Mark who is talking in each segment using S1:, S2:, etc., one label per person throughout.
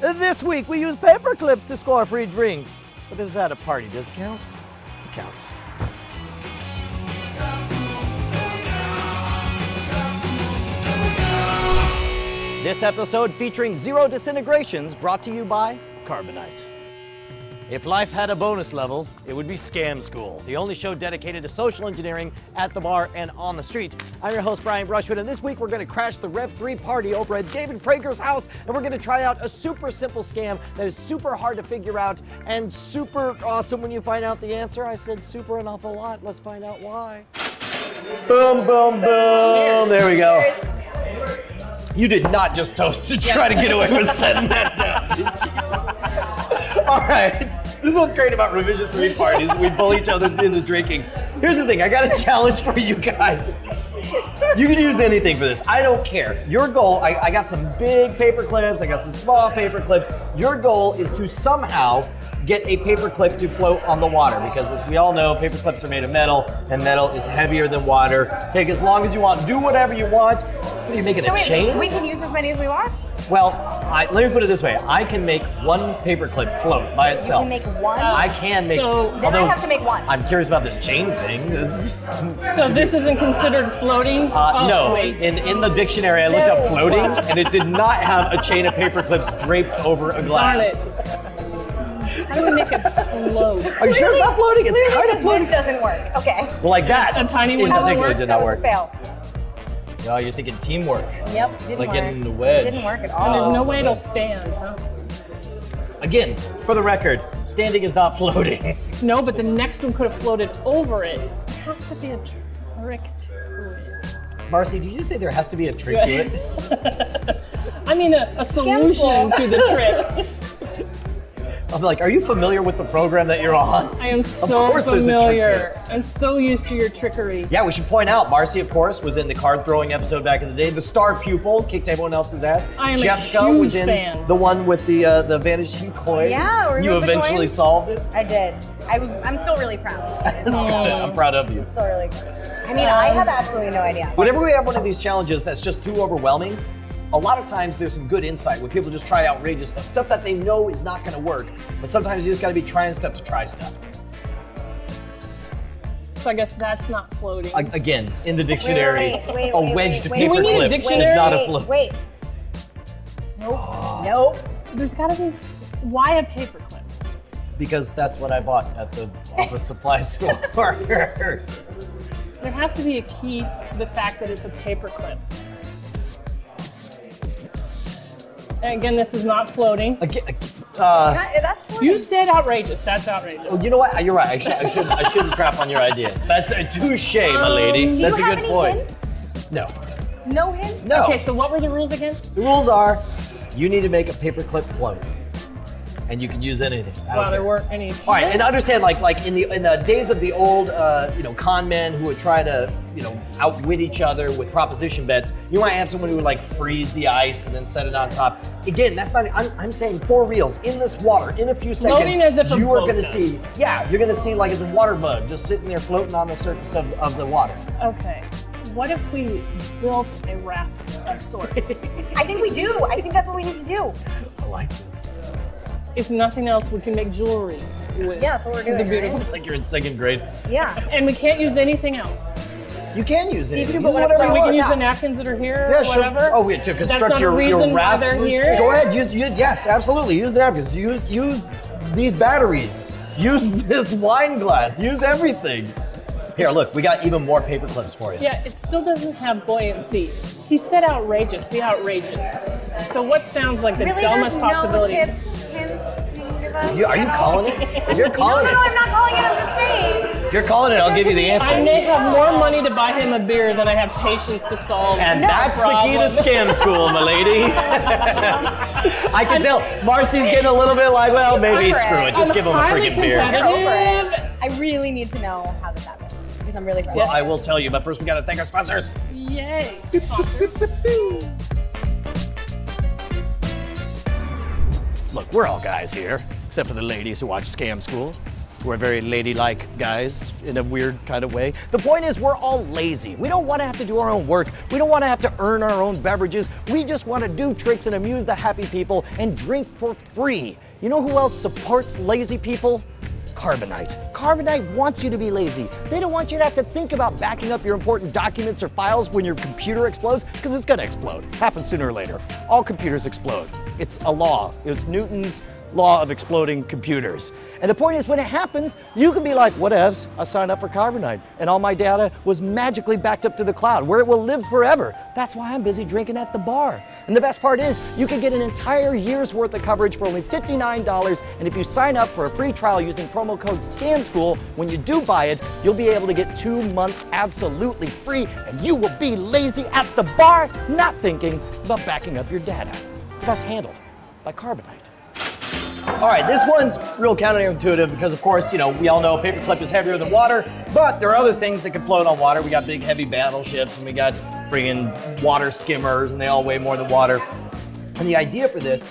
S1: This week we use paper clips to score free drinks. But is that a party discount? It counts. This episode featuring Zero Disintegrations, brought to you by Carbonite. If life had a bonus level, it would be Scam School, the only show dedicated to social engineering at the bar and on the street. I'm your host, Brian Brushwood, and this week we're going to crash the Rev 3 party over at David Prager's house, and we're going to try out a super simple scam that is super hard to figure out and super awesome when you find out the answer. I said super an awful lot. Let's find out why. Boom, boom, boom. There we go.
S2: Cheers.
S1: You did not just toast to try to get away with setting that down, did you? All right. This is what's great about Revision 3 parties. We bully each other into drinking. Here's the thing. I got a challenge for you guys. You can use anything for this. I don't care. Your goal, I got some big paper clips. I got some small paper clips. Your goal is to somehow get a paper clip to float on the water, because as we all know, paper clips are made of metal, and metal is heavier than water. Take as long as you want. Do whatever you want. What are you making, a chain?
S2: We can use as many as we want?
S1: Well, let me put it this way. I can make one paper clip float by itself.
S2: You can make one?
S1: I can make.
S2: So then I have to make one.
S1: I'm curious about this chain thing.
S3: So this isn't considered floating?
S1: No.
S3: Wait.
S1: In the dictionary, I looked up floating, and it did not have a chain of paper clips draped over a glass.
S3: Darn it. How do we make it float?
S1: Are you sure it's not floating? It's kind of floating.
S2: This doesn't work. Okay.
S1: Well, like that.
S3: A tiny one
S1: in
S3: doesn't
S1: particular
S3: work?
S1: did not
S2: That
S1: work.
S2: was a fail.
S1: No, you're thinking teamwork.
S2: Yep, didn't
S1: like
S2: work.
S1: getting the wedge.
S2: Didn't work at
S3: And
S2: all.
S3: there's no way it'll stand, huh?
S1: Again, for the record, standing is not floating.
S3: No, but the next one could have floated over it. There has to be a trick to it.
S1: Marcy, did you say there has to be a trick to it?
S3: I mean, a solution to the trick.
S1: I'm like, are you familiar with the program that you're on?
S3: I am
S1: Of
S3: so
S1: course there's a trick to
S3: familiar.
S1: it.
S3: I'm so used to your trickery.
S1: Yeah, we should point out, Marcy, of course, was in the card throwing episode back in the day. The star pupil kicked everyone else's ass.
S3: I am
S1: Jessica
S3: a huge
S1: was in
S3: fan.
S1: the one with the vanishing coins.
S2: Yeah, remember
S1: you
S2: the
S1: eventually
S2: coins?
S1: solved it.
S2: I did. I'm still really proud.
S1: That's good. I'm proud of you.
S2: Still really good. I mean, I have absolutely no idea.
S1: Whenever we have one of these challenges that's just too overwhelming, a lot of times there's some good insight where people just try outrageous stuff that they know is not going to work. But sometimes you just got to be trying stuff to try stuff.
S3: So I guess that's not floating.
S1: Again, in the dictionary,
S2: Wait,
S1: a wedged
S2: wait.
S1: paper
S3: Do we need a
S1: clip
S3: dictionary?
S1: is not a float.
S2: Wait. Nope. Nope.
S3: There's gotta be, why a paperclip?
S1: Because that's what I bought at the office supply store.
S3: There has to be a key to the fact that it's a paperclip. And again, this is not floating.
S2: That's funny.
S3: You said outrageous. That's outrageous.
S1: Oh, you know what? You're right. I shouldn't crap on your ideas. That's a touche, my lady.
S2: Do
S1: That's
S2: you
S1: a
S2: have
S1: good
S2: any
S1: point.
S2: hints?
S1: No.
S2: No hints?
S1: No.
S3: Okay, so what were the rules again?
S1: The rules are, you need to make a paperclip float, and you can use anything. I don't
S3: Well, there
S1: care.
S3: weren't any.
S1: All right, and understand, like in the days of the old, con men who would try to, outwit each other with proposition bets. You might have someone who would like freeze the ice and then set it on top. Again, that's not. I'm saying for reals in this water in a few seconds.
S3: Floating as if a
S1: you are
S3: boat
S1: going to
S3: does.
S1: see. Yeah, you're going to see like it's a water bug just sitting there floating on the surface of the water.
S3: Okay. What if we built a raft of sorts?
S2: I think we do. I think that's what we need to do.
S1: I like this.
S3: If nothing else, we can make jewelry with.
S2: Yeah, that's what we're doing,
S3: the beautiful.
S2: right?
S1: Like you're in second grade.
S2: Yeah.
S3: And we can't use anything else.
S1: You can use it.
S2: if you
S1: Use
S2: put
S1: whatever
S2: whatever
S1: you
S3: We can
S1: want.
S3: use the napkins that are here,
S1: Yeah,
S3: or
S1: sure.
S3: whatever.
S1: Oh, wait, to construct
S3: That's not a
S1: your
S3: reason why
S1: raft.
S3: they're here.
S1: Go ahead. Yes, absolutely. Use the napkins. Use these batteries. Use this wine glass. Use everything. Here, look. We got even more paper clips for you.
S3: Yeah, it still doesn't have buoyancy. He said outrageous. Be outrageous. So what sounds like the
S2: Really,
S3: dumbest
S2: there's
S3: possibility?
S2: no tips, hints you can give us?
S1: Are you calling it? If you're calling
S2: No,
S1: it,
S2: I'm not calling it. I'm just saying.
S1: if you're calling it, I'll give you the
S3: I
S1: answer.
S3: may have more money to buy him a beer than I have patience to solve.
S1: And that's the key to scam school, my lady. I can tell. Marcy's getting a little bit like, well, maybe
S2: over
S1: screw
S2: it.
S1: it. Just give him a
S3: highly
S1: freaking beer.
S3: competitive.
S2: I really need to know how this happens because I'm really
S1: Well,
S2: frustrated.
S1: I will tell you, but first we got to thank our sponsors.
S3: Yay.
S1: Look, we're all guys here, except for the ladies who watch Scam School. We're very ladylike guys in a weird kind of way. The point is we're all lazy. We don't want to have to do our own work. We don't want to have to earn our own beverages. We just want to do tricks and amuse the happy people and drink for free. You know who else supports lazy people? Carbonite. Carbonite wants you to be lazy. They don't want you to have to think about backing up your important documents or files when your computer explodes, because it's gonna explode. Happens sooner or later. All computers explode. It's a law. It's Newton's law of exploding computers. And the point is, when it happens, you can be like, whatevs, I signed up for Carbonite, and all my data was magically backed up to the cloud, where it will live forever. That's why I'm busy drinking at the bar. And the best part is, you can get an entire year's worth of coverage for only $59, and if you sign up for a free trial using promo code SCAMSCHOOL, when you do buy it, you'll be able to get 2 months absolutely free, and you will be lazy at the bar, not thinking about backing up your data. That's handled by Carbonite. All right, this one's real counterintuitive because, of course, you know, we all know paperclip is heavier than water, but there are other things that can float on water. We got big, heavy battleships, and we got friggin' water skimmers, and they all weigh more than water. And the idea for this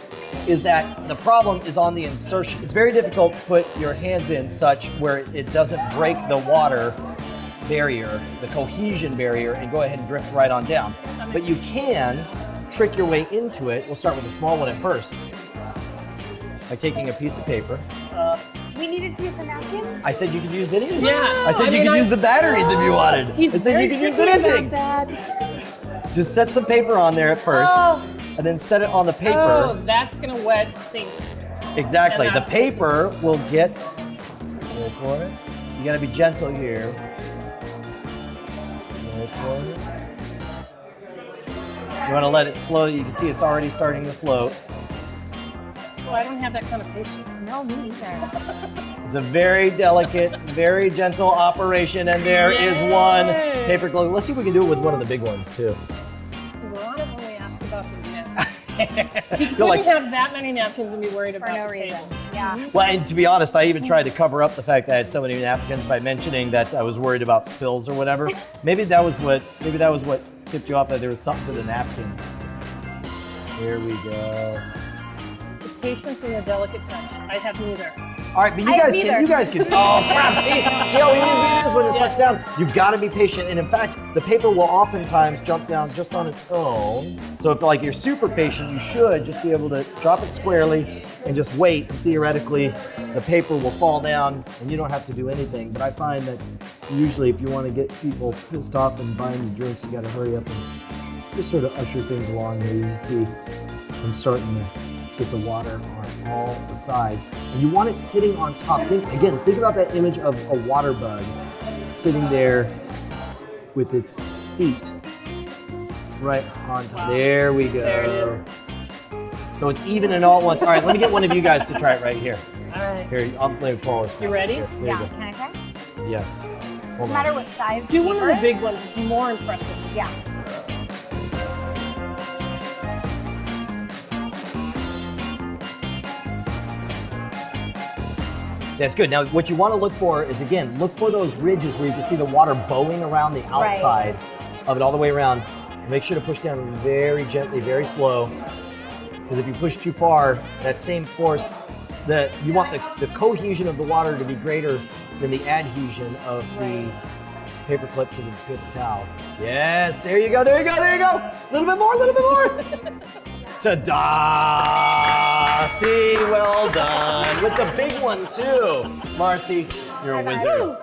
S1: is that the problem is on the insertion. It's very difficult to put your hands in such where it doesn't break the water barrier, the cohesion barrier, and go ahead and drift right on down. But you can trick your way into it. We'll start with a small one at first. By taking a piece of paper.
S2: We needed to use the napkins?
S1: I said you could use anything.
S3: Yeah.
S1: I said you could use the batteries if you wanted. I said you could use anything. Just set some paper on there at first, and then set it on the paper.
S3: Oh, that's gonna wet sink.
S1: Exactly. The paper will get. Wait for it. You gotta be gentle here. Wait for it. You want to let it slow. You can see it's already starting to float.
S3: Well, I don't have that kind of patience.
S2: No, me neither.
S1: It's a very delicate, very gentle operation, and there is one paper glove. Let's see if we can do it with one of the big ones too.
S3: Ron only asked about the napkins. He couldn't have that many napkins and be worried about the table.
S2: Yeah.
S1: Well, and to be honest, I even tried to cover up the fact that I had so many napkins by mentioning that I was worried about spills or whatever. Maybe that was what tipped you off, that there was something to the napkins. Here we go.
S3: Patience and a delicate touch. I have neither.
S1: All right, but you guys can. Oh crap! See how easy it is when it sucks down. You've got to be patient, and in fact, the paper will oftentimes jump down just on its own. So if like you're super patient, you should just be able to drop it squarely and just wait. And theoretically, the paper will fall down, and you don't have to do anything. But I find that usually, if you want to get people pissed off and buying you drinks, you got to hurry up and just sort of usher things along here. You see, I'm starting to get the water on all the sides. And you want it sitting on top. Think about that image of a water bug sitting there with its feet right on top. There we go.
S3: There it is.
S1: So it's even and all at once. All right, let me get one of you guys to try it right here.
S3: All right.
S1: Here, I'll play with Paul's.
S3: You ready?
S1: Here,
S2: Yeah,
S1: you go.
S2: can I try?
S1: Yes.
S2: Doesn't matter what size.
S3: Do one of the
S2: paper
S3: big
S2: is.
S3: ones. It's more impressive.
S2: Yeah.
S1: That's good. Now, what you want to look for is, again, look for those ridges where you can see the water bowing around the outside of it all the way around. Make sure to push down very gently, very slow, because if you push too far, that same force, you want the cohesion of the water to be greater than the adhesion of the paperclip to the paper towel. Yes, there you go, there you go, there you go. A little bit more, a little bit more. Ta-da! See, well done. With the big one, too. Marcy, you're a wizard.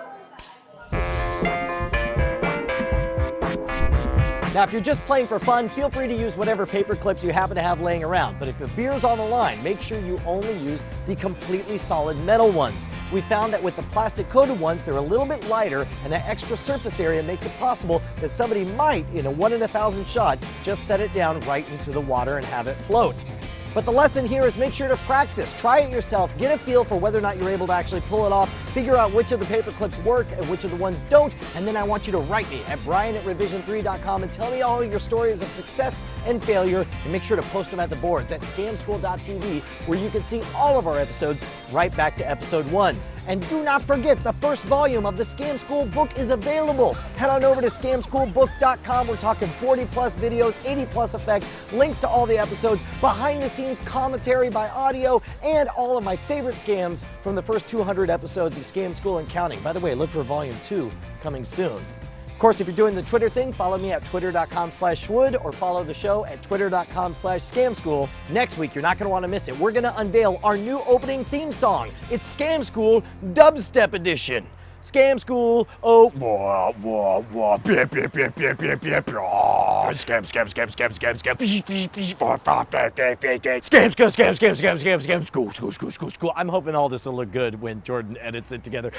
S1: Now, if you're just playing for fun, feel free to use whatever paper clips you happen to have laying around. But if the beer's on the line, make sure you only use the completely solid metal ones. We found that with the plastic-coated ones, they're a little bit lighter, and that extra surface area makes it possible that somebody might, in a 1 in 1,000 shot, just set it down right into the water and have it float. But the lesson here is make sure to practice. Try it yourself. Get a feel for whether or not you're able to actually pull it off. Figure out which of the paper clips work and which of the ones don't. And then I want you to write me at brian@revision3.com and tell me all your stories of success and failure. And make sure to post them at the boards at scamschool.tv, where you can see all of our episodes right back to episode 1.
S4: And do not forget, the first volume of the Scam School book is available. Head on over to scamschoolbook.com. We're talking 40 plus videos, 80 plus effects, links to all the episodes, behind the scenes commentary by audio, and all of my favorite scams from the first 200 episodes of Scam School and counting. By the way, look for volume 2 coming soon. Of course, if you're doing the Twitter thing, follow me at twitter.com/Schwood or follow the show at twitter.com/scamschool. Next week, you're not going to want to miss it. We're going to unveil our new opening theme song. It's Scam School Dubstep Edition. Scam School, oh, wah, wah, wah, blah, blah, blah, blah, blah, blah, blah. Scam, scam, scam, scam, scam, scam, scam, school, school, school, school, school. I'm hoping all this will look good when Jordan edits it together.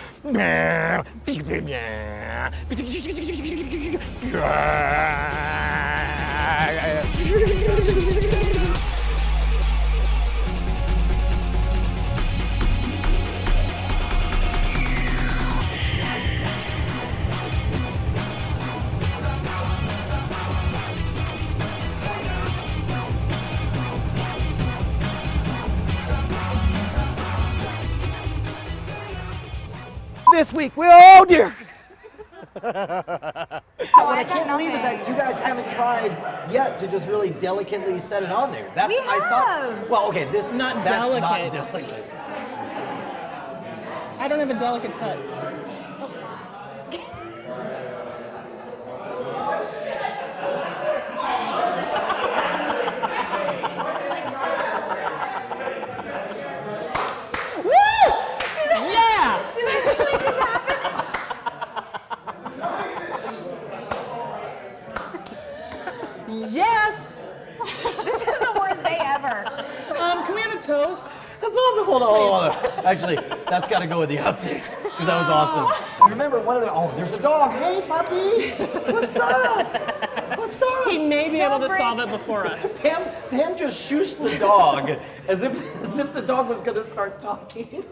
S4: This week, oh dear! What I can't believe is that you guys haven't tried yet to just really delicately set it on there. That's
S2: We
S4: I thought.
S2: have.
S4: Well, okay, that's
S3: delicate.
S4: not delicate.
S3: I don't have a delicate touch. Yes!
S2: This is the worst day ever.
S3: Can we have a toast?
S4: That's awesome. Hold on. Actually, that's got to go with the outtakes because that was awesome. Remember one of the? Oh, there's a dog. Hey, puppy. What's up? What's up?
S3: He may be able to solve it before us.
S4: Pam just shooshed the dog as if the dog was going to start talking.